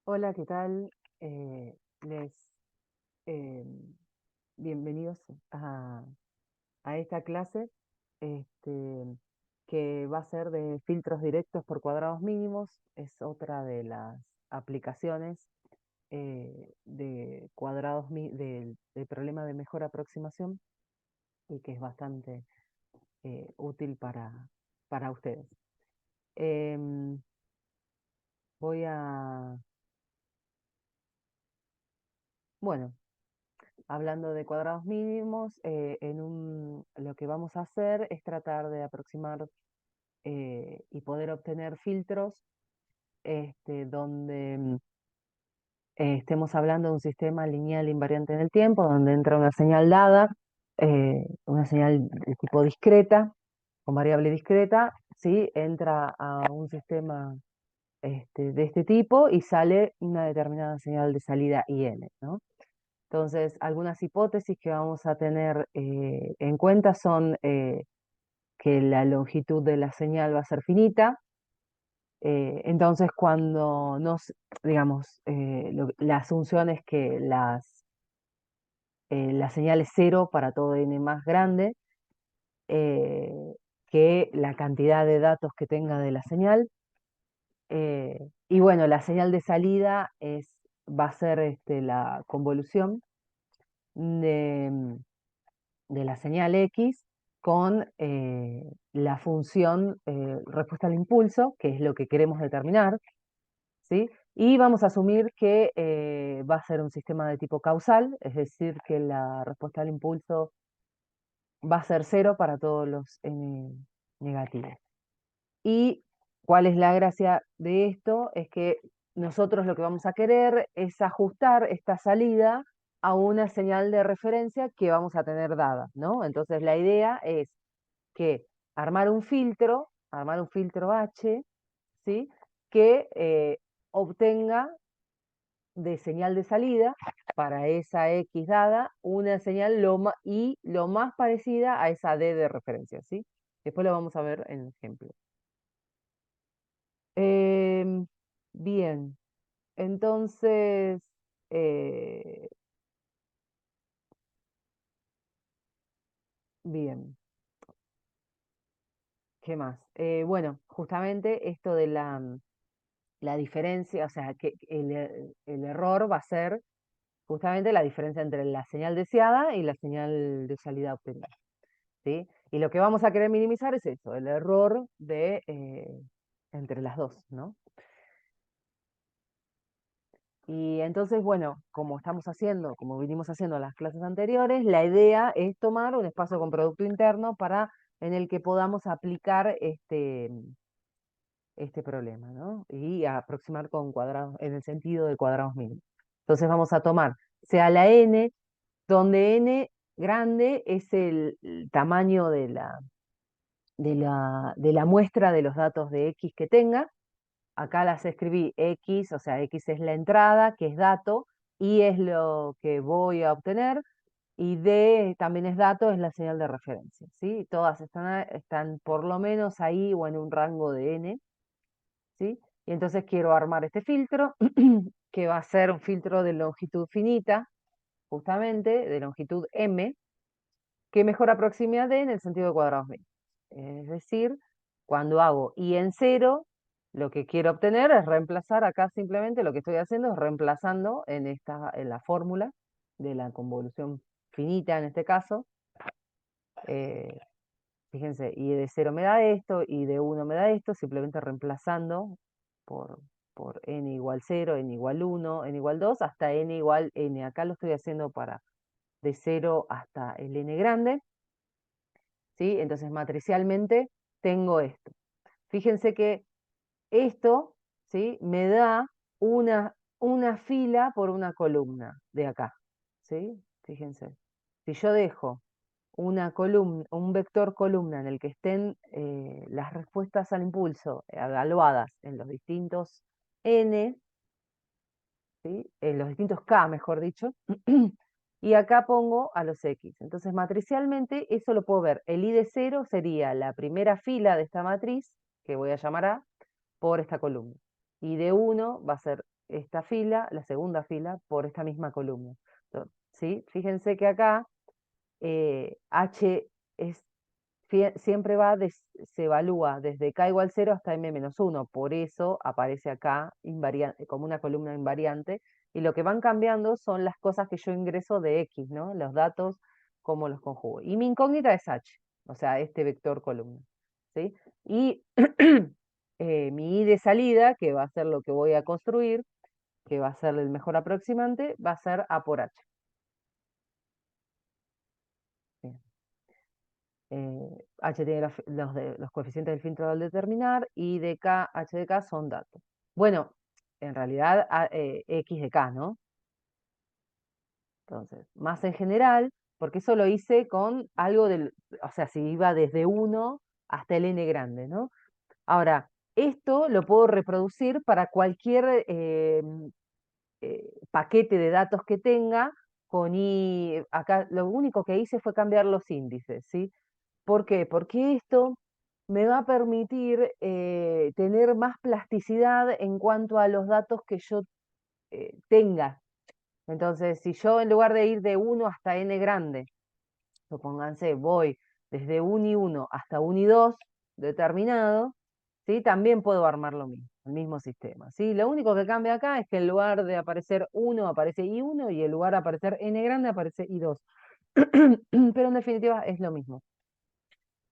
Hola, ¿qué tal? Les eh, bienvenidos a esta clase este, que va a ser de filtros directos por cuadrados mínimos. Es otra de las aplicaciones de cuadrados del problema de mejor aproximación y que es bastante útil para ustedes. Em, voy a, bueno, hablando de cuadrados mínimos, lo que vamos a hacer es tratar de aproximar y poder obtener filtros donde estemos hablando de un sistema lineal invariante en el tiempo, donde entra una señal dada, una señal de tipo discreta, con variable discreta, ¿sí? Entra a un sistema de este tipo y sale una determinada señal de salida IN, ¿no? Entonces, algunas hipótesis que vamos a tener en cuenta son que la longitud de la señal va a ser finita. Entonces, cuando digamos, la asunción es que la señal es cero para todo n más grande, eh, que la cantidad de datos que tenga de la señal. Y bueno, la señal de salida va a ser la convolución de, de la señal X con la función respuesta al impulso, que es lo que queremos determinar, ¿sí? Y vamos a asumir que va a ser un sistema de tipo causal, es decir, que la respuesta al impulso va a ser cero para todos los n negativos. ¿Y cuál es la gracia de esto? Es que nosotros lo que vamos a querer es ajustar esta salida a una señal de referencia que vamos a tener dada, ¿no? Entonces la idea es que armar un filtro H, ¿sí? Que obtenga de señal de salida para esa X dada una señal lo más parecida a esa D de referencia, ¿sí? Después lo vamos a ver en ejemplo. Em, bien, entonces, eh, bien, ¿qué más? Bueno, justamente esto de la diferencia, o sea, que el error va a ser justamente la diferencia entre la señal deseada y la señal de salida obtenida, ¿sí? Y lo que vamos a querer minimizar es eso, el error entre las dos, ¿no? Y entonces, bueno, como vinimos haciendo en las clases anteriores, la idea es tomar un espacio con producto interno en el que podamos aplicar este problema, ¿no? Y aproximar con cuadrados, en el sentido de cuadrados mínimos. Entonces vamos a tomar, sea la n, donde n grande es el tamaño de la muestra de los datos de x que tenga. Acá las escribí x, o sea, x es la entrada, que es dato, y es lo que voy a obtener, y d también es dato, es la señal de referencia, ¿sí? Todas están por lo menos ahí o en un rango de n, ¿sí? Y entonces quiero armar este filtro, que va a ser un filtro de longitud finita, justamente, de longitud m, que mejor aproxime a d en el sentido de cuadrados mínimos. Es decir, cuando hago i en cero, lo que quiero obtener es reemplazar acá simplemente lo que estoy haciendo es reemplazando en la fórmula de la convolución finita en este caso. eh, Fíjense, i de 0 me da esto, i de 1 me da esto, simplemente reemplazando por, por n igual 0, n igual 1, n igual 2, hasta n igual n. Acá lo estoy haciendo para de 0 hasta el n grande, ¿sí? Entonces matricialmente tengo esto. Fíjense que esto, ¿sí? Me da una fila por una columna de acá, ¿sí? Fíjense. Si yo dejo una columna, un vector columna en el que estén las respuestas al impulso evaluadas en los distintos n, ¿sí? En los distintos k, mejor dicho, y acá pongo a los x. Entonces, matricialmente, eso lo puedo ver. El i de 0 sería la primera fila de esta matriz, que voy a llamar A, por esta columna. Y de 1 va a ser esta fila, la segunda fila, por esta misma columna. ¿Sí? Fíjense que acá H es, siempre se evalúa desde K igual 0 hasta M menos 1, por eso aparece acá como una columna invariante, y lo que van cambiando son las cosas que yo ingreso de X, ¿no? Los datos, cómo los conjugo. Y mi incógnita es H, o sea, este vector columna, ¿sí? Y mi I de salida, que va a ser lo que voy a construir, que va a ser el mejor aproximante, va a ser A por H. Bien. H tiene los coeficientes del filtro al determinar y de K, H de K son datos. Bueno, en realidad X de K, ¿no? Entonces, más en general, porque eso lo hice con algo o sea, si iba desde 1 hasta el n grande, ¿no? Ahora, esto lo puedo reproducir para cualquier paquete de datos que tenga con I. Acá lo único que hice fue cambiar los índices, ¿sí? ¿Por qué? Porque esto me va a permitir tener más plasticidad en cuanto a los datos que yo tenga. Entonces, si yo en lugar de ir de 1 hasta n grande, supónganse, voy desde un y 1 hasta un y 2 determinado, ¿sí? También puedo armar lo mismo, el mismo sistema, ¿sí? Lo único que cambia acá es que en lugar de aparecer 1 aparece i1 y en lugar de aparecer n grande aparece i2. Pero en definitiva es lo mismo.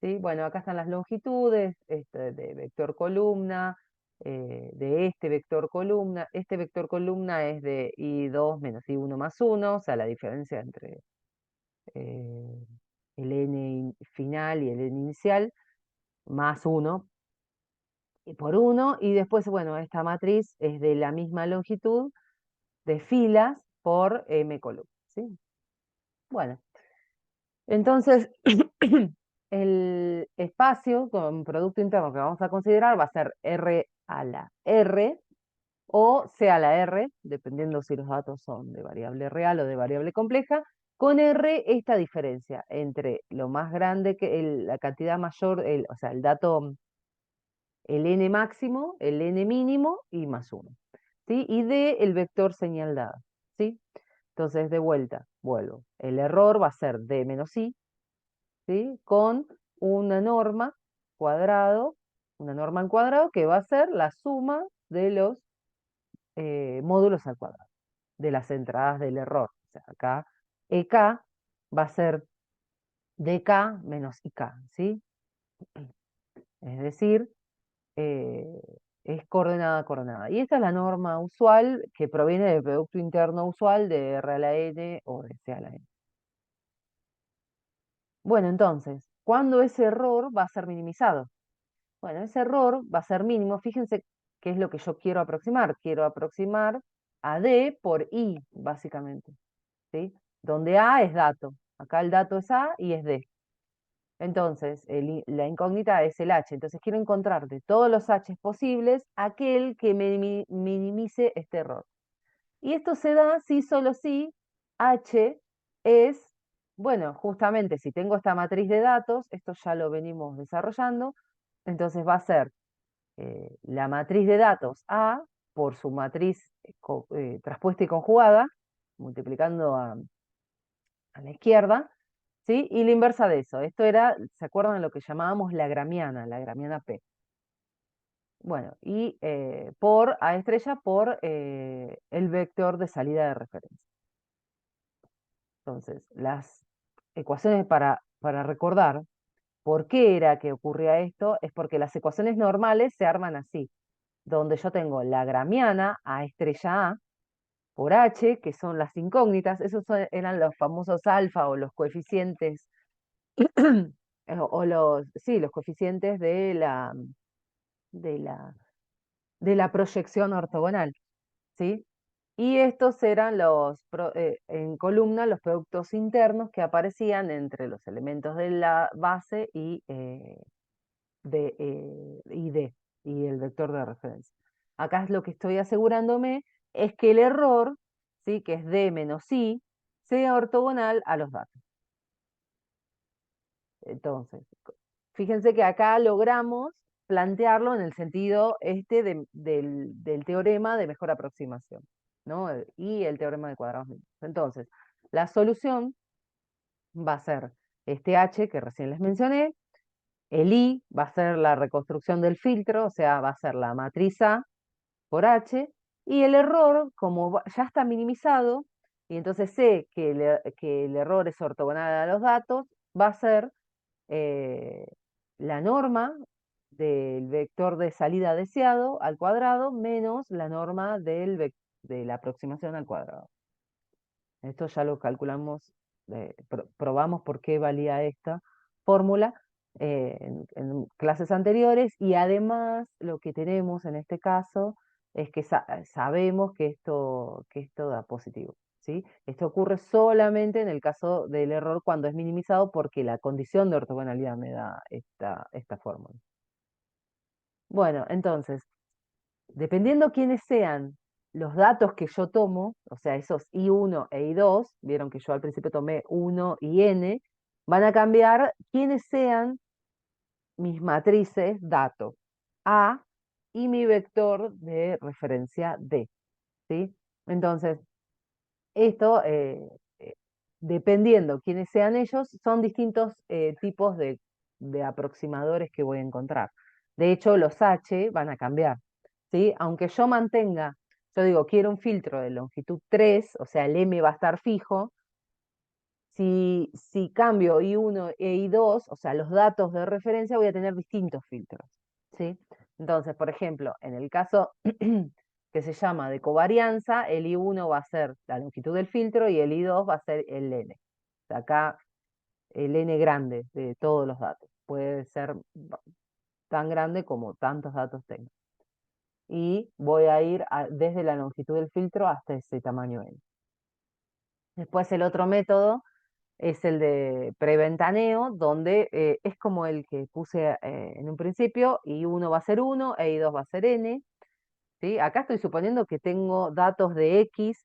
¿Sí? Bueno, acá están las longitudes de vector columna, de este vector columna. Este vector columna es de i2 menos i1 más 1, o sea, la diferencia entre eh, el n final y el n inicial, más 1 y por 1. Y después, bueno, esta matriz es de la misma longitud de filas por m columna. ¿Sí? Bueno, entonces, el espacio con producto interno que vamos a considerar va a ser R a la R o C a la R, dependiendo si los datos son de variable real o de variable compleja. Con R, esta diferencia entre lo más grande que la cantidad mayor, o sea, el dato, el n máximo, el n mínimo y más 1. ¿Sí? Y D, el vector señal dada. ¿Sí? Entonces, de vuelta, vuelvo. El error va a ser D menos I, ¿sí? Con una norma cuadrado, una norma al cuadrado que va a ser la suma de los módulos al cuadrado, de las entradas del error. O sea, acá EK va a ser DK menos IK, ¿sí? Es decir, eh, es coordenada a coordenada. Y esta es la norma usual que proviene del producto interno usual de R a la N o de C a la N. Bueno, entonces, ¿cuándo ese error va a ser minimizado? Bueno, ese error va a ser mínimo. Fíjense qué es lo que yo quiero aproximar. Quiero aproximar a D por I, básicamente, ¿sí? Donde A es dato. Acá el dato es A y es D. Entonces, la incógnita es el H. Entonces, quiero encontrar de todos los H posibles aquel que me minimice este error. Y esto se da si solo si H es, bueno, justamente si tengo esta matriz de datos, esto ya lo venimos desarrollando, entonces va a ser la matriz de datos A por su matriz traspuesta y conjugada, multiplicando a la izquierda, ¿sí? Y la inversa de eso. Esto era, ¿se acuerdan de lo que llamábamos la gramiana P? Bueno, y por A estrella por el vector de salida de referencia. Entonces, las ecuaciones para recordar por qué era que ocurría esto, es porque las ecuaciones normales se arman así, donde yo tengo la gramiana A estrella A por H, que son las incógnitas, eran los famosos alfa o los coeficientes, sí, los coeficientes de la, de la proyección ortogonal, ¿sí? Y estos eran en columna los productos internos que aparecían entre los elementos de la base y D, y el vector de referencia. Acá es lo que estoy asegurándome, es que el error, ¿sí? Que es D menos I, sea ortogonal a los datos. Entonces, fíjense que acá logramos plantearlo en el sentido este del teorema de mejor aproximación, ¿no? Y el teorema de cuadrados mínimos. Entonces, la solución va a ser este H que recién les mencioné, el I va a ser la reconstrucción del filtro, o sea, va a ser la matriz A por H, y el error, como ya está minimizado, y entonces sé que el error es ortogonal a los datos, va a ser eh, la norma del vector de salida deseado al cuadrado menos la norma de la aproximación al cuadrado. Esto ya lo calculamos, probamos por qué valía esta fórmula en clases anteriores, y además lo que tenemos en este caso es que sabemos que esto da positivo, ¿sí? Esto ocurre solamente en el caso del error cuando es minimizado, porque la condición de ortogonalidad me da esta fórmula. Bueno, entonces, dependiendo quiénes sean los datos que yo tomo, o sea, esos I1 e I2, vieron que yo al principio tomé 1 y N, van a cambiar quiénes sean mis matrices datos A y mi vector de referencia D, ¿sí? Entonces, esto, eh, dependiendo quiénes sean ellos, son distintos tipos de aproximadores que voy a encontrar. De hecho, los H van a cambiar, ¿sí? Aunque yo mantenga, yo digo, quiero un filtro de longitud 3, o sea, el M va a estar fijo. Si cambio I1 e I2, o sea, los datos de referencia, voy a tener distintos filtros, ¿sí? Entonces, por ejemplo, en el caso que se llama de covarianza, el I1 va a ser la longitud del filtro y el I2 va a ser el N. O sea, acá el N grande de todos los datos. Puede ser tan grande como tantos datos tenga. Y voy a ir desde la longitud del filtro hasta ese tamaño N. Después el otro método es el de preventaneo, donde es como el que puse en un principio, y uno va a ser 1 e I2 va a ser N, ¿sí? Acá estoy suponiendo que tengo datos de X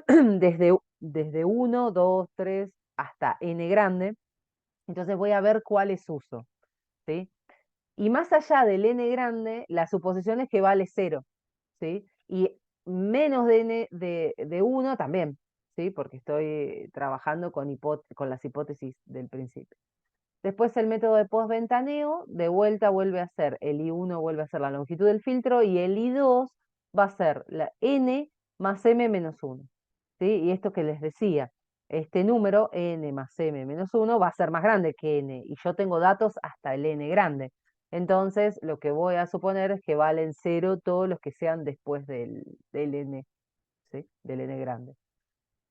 desde 1, 2, 3 hasta N grande, entonces voy a ver cuáles uso, ¿sí? Y más allá del N grande, la suposición es que vale 0, ¿sí? Y menos de N de 1 también, ¿sí? Porque estoy trabajando con las hipótesis del principio. Después el método de postventaneo, de vuelta vuelve a ser, el I1 vuelve a ser la longitud del filtro y el I2 va a ser la N más M menos 1, ¿sí? Y esto que les decía, este número, N más M menos 1, va a ser más grande que N, y yo tengo datos hasta el N grande. Entonces, lo que voy a suponer es que valen 0 todos los que sean después del N, ¿sí? Del N grande.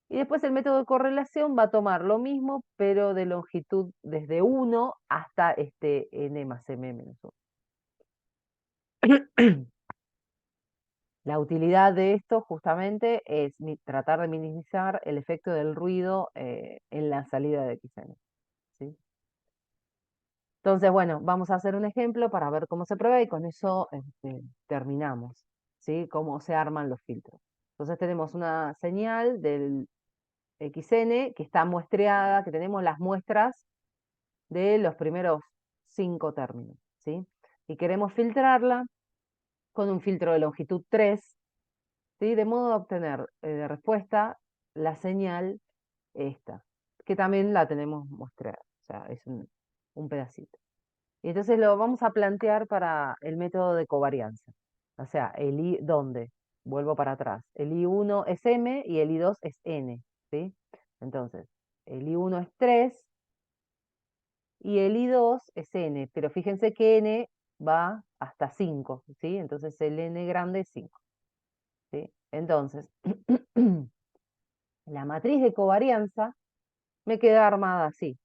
Y después el método de correlación va a tomar lo mismo, pero de longitud desde 1 hasta este N más M menos 1. La utilidad de esto justamente es tratar de minimizar el efecto del ruido en la salida de XN, ¿sí? Entonces, bueno, vamos a hacer un ejemplo para ver cómo se prueba, y con eso terminamos, ¿sí? Cómo se arman los filtros. Entonces tenemos una señal del XN que está muestreada, que tenemos las muestras de los primeros 5 términos, ¿sí? Y queremos filtrarla con un filtro de longitud 3, ¿sí? De modo a obtener de respuesta la señal esta, que también la tenemos muestreada, o sea, es un pedacito. Y entonces lo vamos a plantear para el método de covarianza. O sea, el I, ¿dónde? Vuelvo para atrás. El I1 es M y el I2 es N, ¿sí? Entonces, el I1 es 3 y el I2 es N, pero fíjense que N va hasta 5, ¿sí? Entonces el N grande es 5, ¿sí? Entonces, la matriz de covarianza me queda armada así.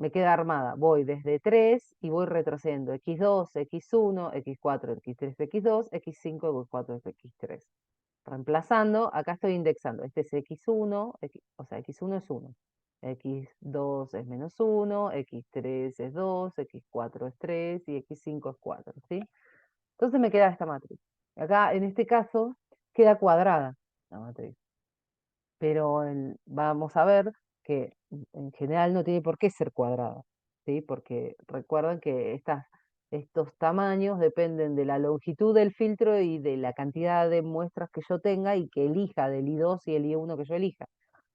Me queda armada, voy desde 3 y voy retrocediendo x2, x1, x4, x3, x2, x5, x4, x3. Reemplazando, acá estoy indexando, este es x1, o sea, x1 es 1, x2 es menos 1, x3 es 2, x4 es 3 y x5 es 4, ¿sí? Entonces me queda esta matriz. Acá, en este caso, queda cuadrada la matriz, pero vamos a ver que en general no tiene por qué ser cuadrada, ¿sí? Porque recuerden que estos tamaños dependen de la longitud del filtro y de la cantidad de muestras que yo tenga y que elija del I2 y el I1 que yo elija.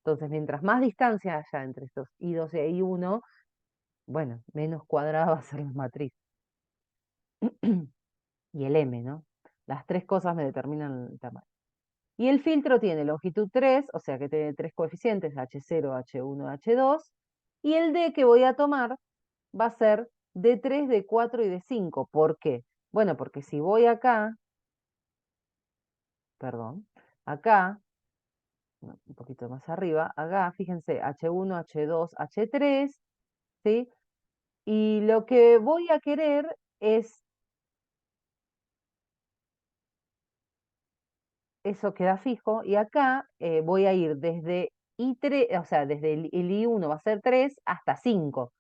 Entonces, mientras más distancia haya entre estos I2 y I1, bueno, menos cuadrada va a ser la matriz. Y el M, ¿no? Las tres cosas me determinan el tamaño. Y el filtro tiene longitud 3, o sea que tiene tres coeficientes, H0, H1, H2. Y el D que voy a tomar va a ser D3, D4 y D5. ¿Por qué? Bueno, porque si voy acá, perdón, acá, un poquito más arriba, acá, fíjense, H1, H2, H3, ¿sí? Y lo que voy a querer es, eso queda fijo, y acá voy a ir desde I3, o sea, desde el I1 va a ser 3 hasta 5.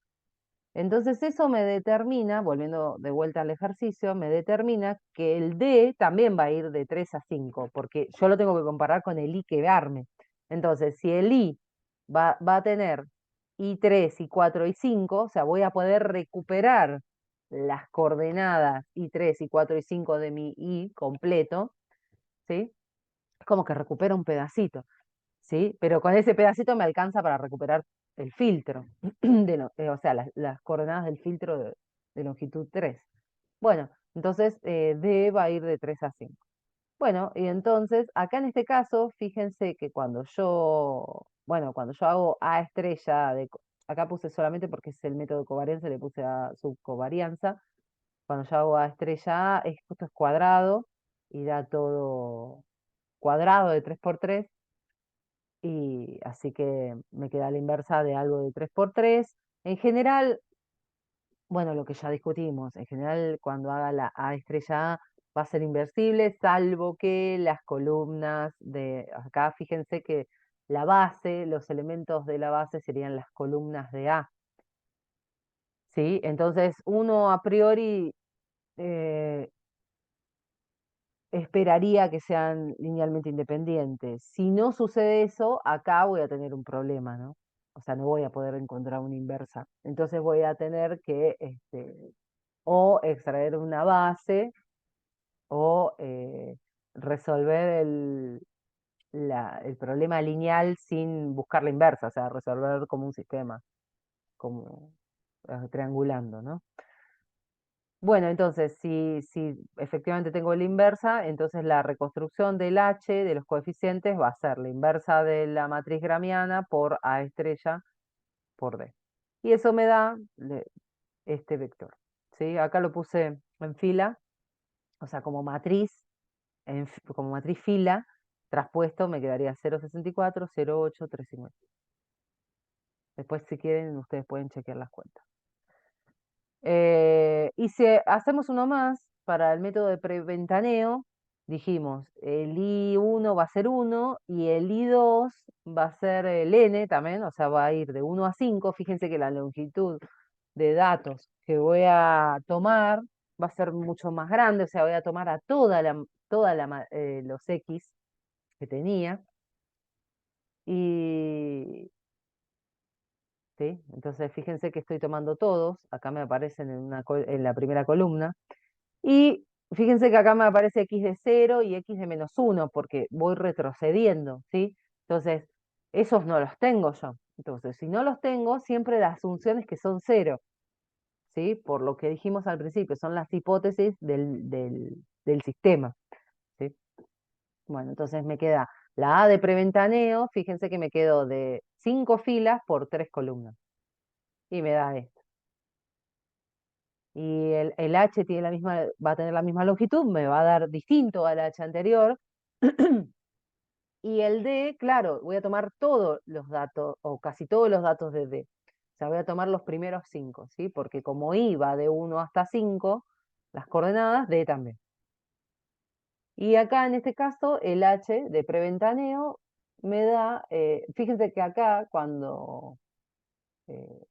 Entonces eso me determina, volviendo de vuelta al ejercicio, me determina que el D también va a ir de 3 a 5, porque yo lo tengo que comparar con el I que arme. Entonces, si el I va a tener I3, I4 y 5, o sea, voy a poder recuperar las coordenadas I3, I4 y 5 de mi I completo, ¿sí? Como que recupero un pedacito. ¿Sí? Pero con ese pedacito me alcanza para recuperar el filtro, o sea, las coordenadas del filtro de longitud 3. Bueno, entonces D va a ir de 3 a 5. Bueno, y entonces acá en este caso, fíjense que cuando yo hago A estrella, acá puse solamente porque es el método de covarianza, le puse a subcovarianza. Cuando yo hago A estrella A, esto es cuadrado y da todo cuadrado de 3 por 3 y así que me queda la inversa de algo de 3 por 3. En general, bueno, lo que ya discutimos, en general cuando haga la A estrella A va a ser inversible, salvo que las columnas de acá, fíjense que la base, los elementos de la base serían las columnas de A, ¿sí? Entonces uno a priori eh, esperaría que sean linealmente independientes. Si no sucede eso, acá voy a tener un problema, ¿no? O sea, no voy a poder encontrar una inversa. Entonces voy a tener que o extraer una base o resolver el problema lineal sin buscar la inversa, o sea, resolver como un sistema, como triangulando, ¿no? Bueno, entonces, si efectivamente tengo la inversa, entonces la reconstrucción del H de los coeficientes va a ser la inversa de la matriz gramiana por A estrella por D. Y eso me da este vector. ¿Sí? Acá lo puse en fila, o sea, como matriz, como matriz fila, traspuesto me quedaría 0,64, 0,8, 3,50. Después, si quieren, ustedes pueden chequear las cuentas. Y si hacemos uno más para el método de preventaneo, dijimos, el I1 va a ser 1 y el I2 va a ser el N también, o sea, va a ir de 1 a 5. Fíjense que la longitud de datos que voy a tomar va a ser mucho más grande, o sea, voy a tomar a los X que tenía. Y, ¿sí? Entonces, fíjense que estoy tomando todos, acá me aparecen en la primera columna. Y fíjense que acá me aparece x de 0 y x de -1 porque voy retrocediendo, ¿sí? Entonces, esos no los tengo yo. Entonces, si no los tengo, siempre la asunción es que son 0, ¿sí? Por lo que dijimos al principio, son las hipótesis del sistema, ¿sí? Bueno, entonces me queda la A de preventaneo, fíjense que me quedo de 5 filas por 3 columnas. Y me da esto. Y el H tiene va a tener la misma longitud, me va a dar distinto al H anterior. Y el D, claro, voy a tomar todos los datos, o casi todos los datos de D. O sea, voy a tomar los primeros 5, ¿sí? Porque como I va de 1 hasta 5, las coordenadas, D también. Y acá, en este caso, el H de preventaneo me da, fíjense que acá, eh,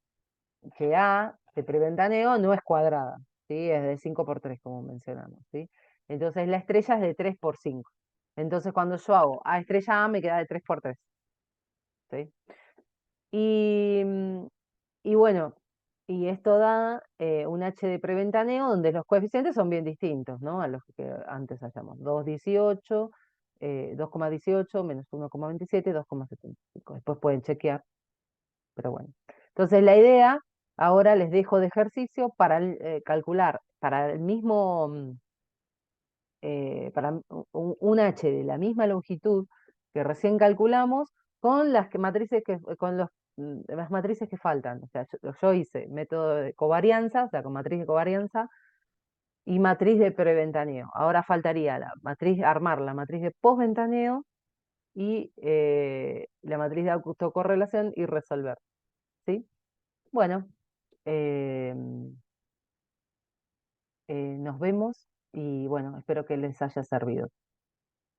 que A de preventaneo no es cuadrada, ¿sí? Es de 5 por 3 como mencionamos, ¿sí? Entonces la estrella es de 3 por 5. Entonces cuando yo hago A estrella A me queda de 3 por 3, ¿sí? Y, y bueno, Y esto da un H de preventaneo donde los coeficientes son bien distintos, ¿no? A los que antes hallamos. 2,18, 2,18 menos 1,27, 2,75. Después pueden chequear, pero bueno. Entonces la idea, ahora les dejo de ejercicio para calcular para el mismo, para un H de la misma longitud que recién calculamos con las matrices con las matrices que faltan. O sea, yo hice método de covarianza, o sea, con matriz de covarianza y matriz de preventaneo. Ahora faltaría armar la matriz de posventaneo y la matriz de autocorrelación y resolver. ¿Sí? Bueno, eh, nos vemos y bueno, espero que les haya servido.